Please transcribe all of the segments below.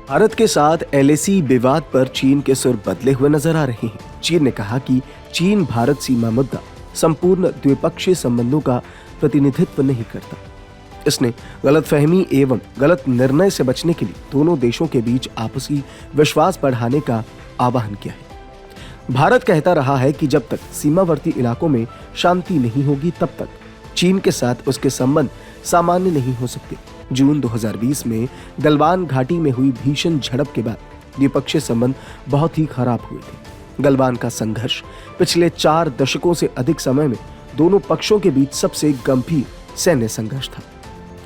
भारत के साथ एलएसी विवाद पर चीन के सुर बदले हुए नजर आ रहे हैं। चीन ने कहा कि चीन भारत सीमा मुद्दा संपूर्ण द्विपक्षीय संबंधों का प्रतिनिधित्व नहीं करता। इसने गलतफहमी एवं गलत निर्णय से बचने के लिए दोनों देशों के बीच आपसी विश्वास बढ़ाने का आह्वान किया है। भारत कहता रहा है कि जब तक सीमावर्ती इलाकों में शांति नहीं होगी तब तक चीन के साथ उसके संबंध सामान्य नहीं हो सकते। जून 2020 में गलवान घाटी में हुई भीषण झड़प के बाद द्विपक्षीय संबंध बहुत ही खराब हुए थे। गलवान का संघर्ष पिछले 4 दशकों से अधिक समय में दोनों पक्षों के बीच सबसे गंभीर सैन्य संघर्ष था।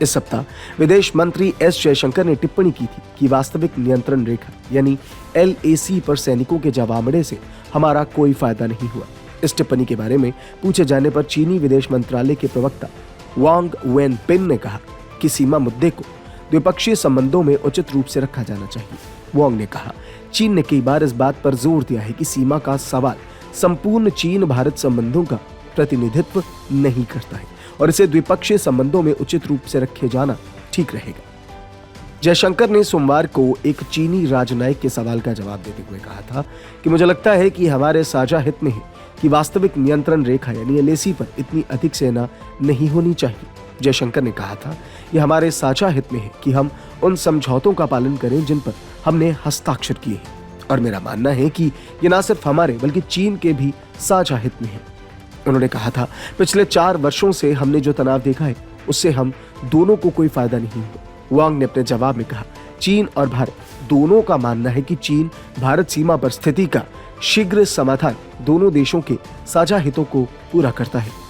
इस सप्ताह विदेश मंत्री एस जयशंकर ने टिप्पणी की थी कि वास्तविक नियंत्रण रेखा यानी एलएसी पर सैनिकों के जवाबड़े से हमारा कोई फायदा नहीं हुआ। इस टिप्पणी के बारे में पूछे जाने पर चीनी विदेश मंत्रालय के प्रवक्ता वांग वेनपिन ने कहा कि सीमा मुद्दे को द्विपक्षीय संबंधों में उचित रूप से रखा जाना चाहिए। वांग ने कहा, चीन ने कई बार इस बात पर जोर दिया है कि सीमा का सवाल संपूर्ण चीन भारत संबंधों का प्रतिनिधित्व नहीं करता है और इसे द्विपक्षीय संबंधों में उचित रूप से रखे जाना ठीक रहेगा। जयशंकर ने सोमवार को एक चीनी राजनयिक के सवाल का जवाब देते हुए कहा था कि मुझे लगता है कि हमारे साझा हित में है कि वास्तविक नियंत्रण रेखा यानी एलएसी पर इतनी अधिक सेना नहीं होनी चाहिए। जयशंकर ने कहा था, यह हमारे साझा हित में है कि हम उन समझौतों का पालन करें जिन पर हमने हस्ताक्षर किए हैं और मेरा मानना है कि ये न सिर्फ हमारे बल्कि चीन के भी साझा हित में है। उन्होंने कहा था, पिछले 4 वर्षों से हमने जो तनाव देखा है उससे हम दोनों को कोई फायदा नहीं हुआ। वांग ने अपने जवाब में कहा, चीन और भारत दोनों का मानना है कि चीन भारत सीमा पर स्थिति का शीघ्र समाधान दोनों देशों के साझा हितों को पूरा करता है।